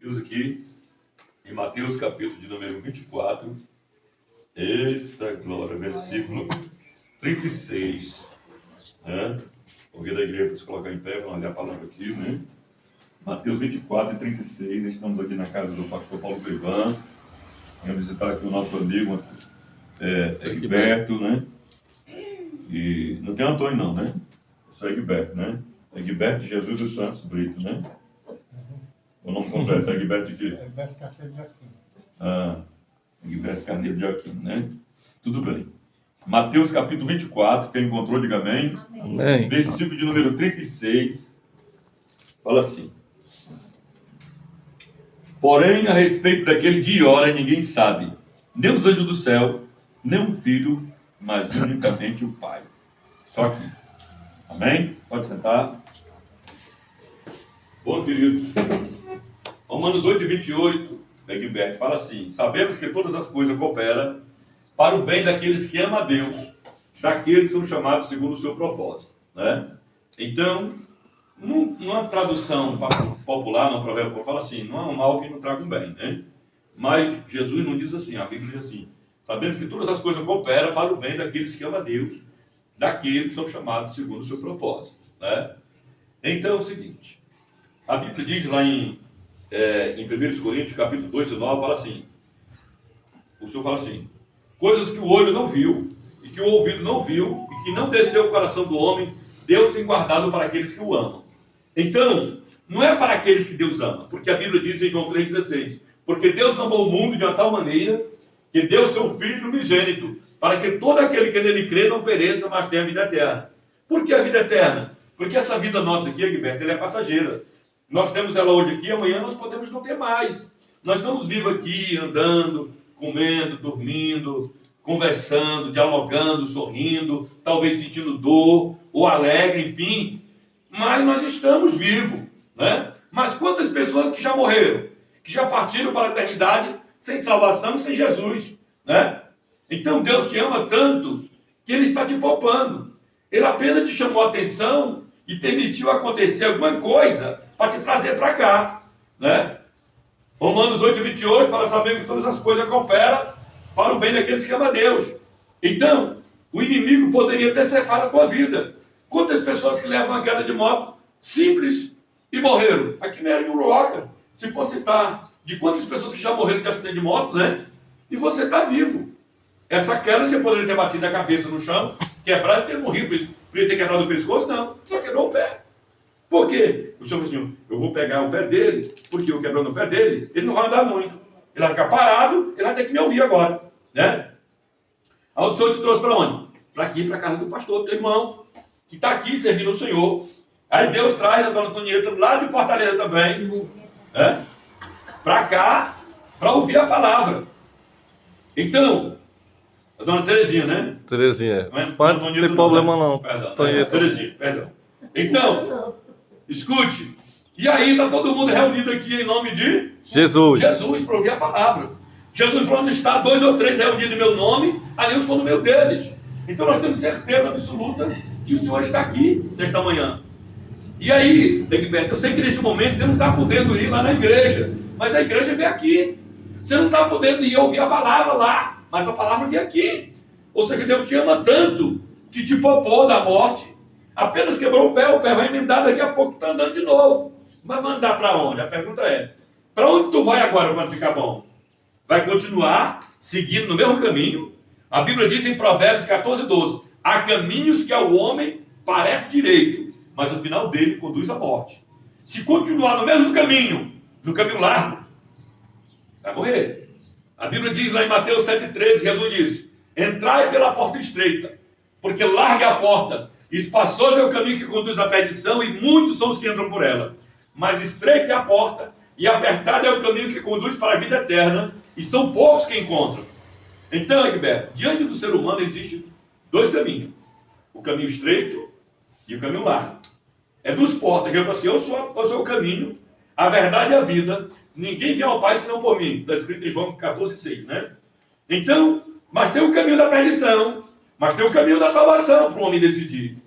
Deus aqui, em Mateus capítulo de número 24, eita glória, versículo 36, né? Convido a igreja para se colocar em pé, vamos ler a palavra aqui, né? Mateus 24 e 36, estamos aqui na casa do pastor Paulo Clevan, vamos visitar aqui o nosso amigo Egberto, né? E não tem Antônio não, né? Só Egberto, né? Egberto Jesus dos Santos Brito, né? O nome completo é Egberto de quê? Egberto Carneiro de Aquino. Egberto Carneiro de Aquino, né? Tudo bem. Mateus capítulo 24, quem encontrou, diga amém. Amém. Versículo de número 36, fala assim: porém, a respeito daquele dia e hora, ninguém sabe, nem os anjos do céu, nem o Filho, mas unicamente o Pai. Só aqui. Amém? Pode sentar. Bom, queridos. Romanos 8, 28, Egberto fala assim: sabemos que todas as coisas cooperam para o bem daqueles que amam a Deus, daqueles que são chamados segundo o seu propósito, né? Então, numa tradução popular, num provérbio, fala assim: não há um mal que não traga um bem, né? Mas Jesus não diz assim, a Bíblia diz assim: sabemos que todas as coisas cooperam para o bem daqueles que amam a Deus, daqueles que são chamados segundo o seu propósito, né? Então é o seguinte, a Bíblia diz lá em 1 Coríntios, capítulo 2, 19, fala assim, o Senhor fala assim: coisas que o olho não viu, e que o ouvido não viu, e que não desceu o coração do homem, Deus tem guardado para aqueles que o amam. Então, não é para aqueles que Deus ama, porque a Bíblia diz em João 3,16, porque Deus amou o mundo de uma tal maneira, que deu seu Filho unigênito, para que todo aquele que nele crê não pereça, mas tenha a vida eterna. Por que a vida eterna? Porque essa vida nossa aqui, Egberto, ela é passageira. Nós temos ela hoje aqui, amanhã nós podemos não ter mais. Nós estamos vivos aqui, andando, comendo, dormindo, conversando, dialogando, sorrindo, talvez sentindo dor ou alegre, enfim. Mas nós estamos vivos, né? Mas quantas pessoas que já morreram, que já partiram para a eternidade sem salvação e sem Jesus, né? Então Deus te ama tanto que Ele está te poupando. Ele apenas te chamou a atenção e permitiu acontecer alguma coisa para te trazer para cá, né? Romanos 8, 28 fala: sabendo que todas as coisas cooperam para o bem daqueles que amam a Deus. Então, o inimigo poderia ter cefado a tua vida. Quantas pessoas que levam uma queda de moto simples e morreram? Aqui mesmo em Uruoca, se for citar de quantas pessoas que já morreram de acidente de moto, né? E você está vivo. Essa queda você poderia ter batido a cabeça no chão, quebrado e ter morrido. Podia ter quebrado o pescoço? Não, só quebrou o pé. Por quê? O Senhor falou assim: eu vou pegar o pé dele, porque eu quebrando o pé dele, ele não vai andar muito. Ele vai ficar parado, ele vai ter que me ouvir agora, né? Aí o Senhor te trouxe para onde? Para aqui, para a casa do pastor, teu irmão, que está aqui servindo o Senhor. Aí Deus traz a dona Antonieta lá de Fortaleza também, né? Para cá, para ouvir a palavra. Então, a dona Terezinha, né? Terezinha, Pode, não tem problema não. Perdão, Terezinha, perdão. Então, escute. E aí está todo mundo reunido aqui em nome de Jesus. Jesus, para ouvir a palavra. Jesus falou: onde está 2 ou 3 reunidos em meu nome, ali eu estou no meio deles. Então nós temos certeza absoluta que o Senhor está aqui nesta manhã. E aí, Egberto, eu sei que nesse momento você não está podendo ir lá na igreja, mas a igreja vem aqui. Você não está podendo ir ouvir a palavra lá, mas a palavra vem aqui. Ou seja, Deus te ama tanto que te poupou da morte. Apenas quebrou o pé vai emendar, daqui a pouco está andando de novo. Mas vai andar para onde? A pergunta é: para onde tu vai agora quando ficar bom? Vai continuar seguindo no mesmo caminho? A Bíblia diz em Provérbios 14, 12: há caminhos que ao homem parece direito, mas o final dele conduz à morte. Se continuar no mesmo caminho, no caminho largo, vai morrer. A Bíblia diz lá em Mateus 7,13, Jesus diz: entrai pela porta estreita, porque larga a porta, espaçoso é o caminho que conduz à perdição, e muitos são os que entram por ela. Mas estreita é a porta, e apertado é o caminho que conduz para a vida eterna, e são poucos que encontram. Então, Egberto, diante do ser humano existem 2 caminhos: o caminho estreito e o caminho largo. É 2 portas. Eu falo assim: eu sou o caminho, a verdade e a vida. Ninguém vem ao Pai senão por mim. Está escrito em João 14, 6, né? Então, mas tem o caminho da perdição, mas tem o caminho da salvação para o homem decidir.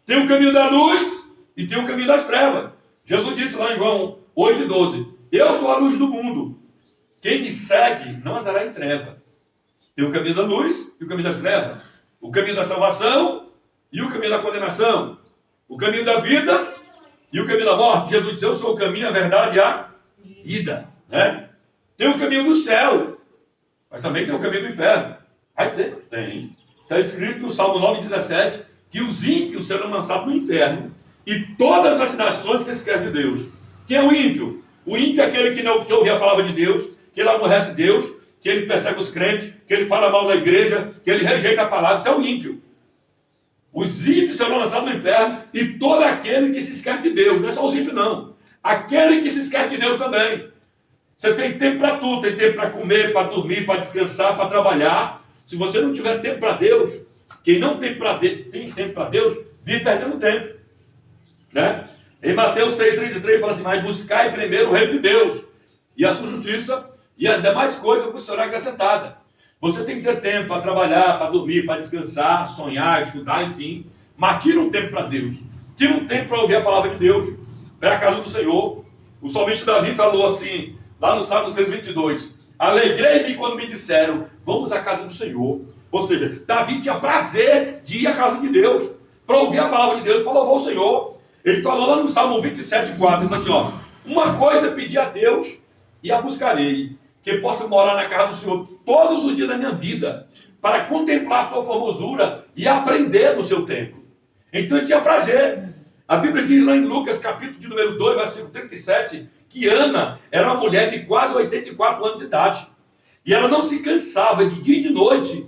Tem o caminho da luz e tem o caminho das trevas. Jesus disse lá em João 8, 12: Eu sou a luz do mundo. Quem me segue não andará em treva. Tem o caminho da luz e o caminho das trevas. O caminho da salvação e o caminho da condenação. O caminho da vida e o caminho da morte. Jesus disse, eu sou o caminho, a verdade e a vida. Né? Tem o caminho do céu, mas também tem o caminho do inferno. Vai ter? Tem. Está escrito no Salmo 9,17 que os ímpios serão lançados no inferno e todas as nações que esquecem de Deus. Quem é o ímpio? O ímpio é aquele que não ouve a palavra de Deus, que ele aborrece Deus, que ele persegue os crentes, que ele fala mal da igreja, que ele rejeita a palavra. Isso é o ímpio. Os ímpios serão lançados no inferno e todo aquele que se esquece de Deus. Não é só os ímpios, não. Aquele que se esquece de Deus também. Você tem tempo para tudo. Tem tempo para comer, para dormir, para descansar, para trabalhar. Se você não tiver tempo para Deus, quem não tem tempo para Deus, vive perdendo tempo. Né? Em Mateus 6,33 fala assim, mas buscai primeiro o reino de Deus e a sua justiça, e as demais coisas vos serão acrescentadas. Você tem que ter tempo para trabalhar, para dormir, para descansar, sonhar, estudar, enfim. Mas tira um tempo para Deus. Tira um tempo para ouvir a palavra de Deus. Vai à casa do Senhor. O salmista Davi falou assim, lá no Salmo 122. Alegrei-me quando me disseram, vamos à casa do Senhor. Ou seja, Davi tinha prazer de ir à casa de Deus, para ouvir a palavra de Deus, para louvar o Senhor. Ele falou lá no Salmo 27,4, então assim, ó, uma coisa pedi a Deus e a buscarei, que possa morar na casa do Senhor todos os dias da minha vida, para contemplar a sua formosura e aprender no seu templo. Então ele tinha prazer. A Bíblia diz lá em Lucas, capítulo de número 2, versículo 37, que Ana era uma mulher de quase 84 anos de idade. E ela não se cansava de dia e de noite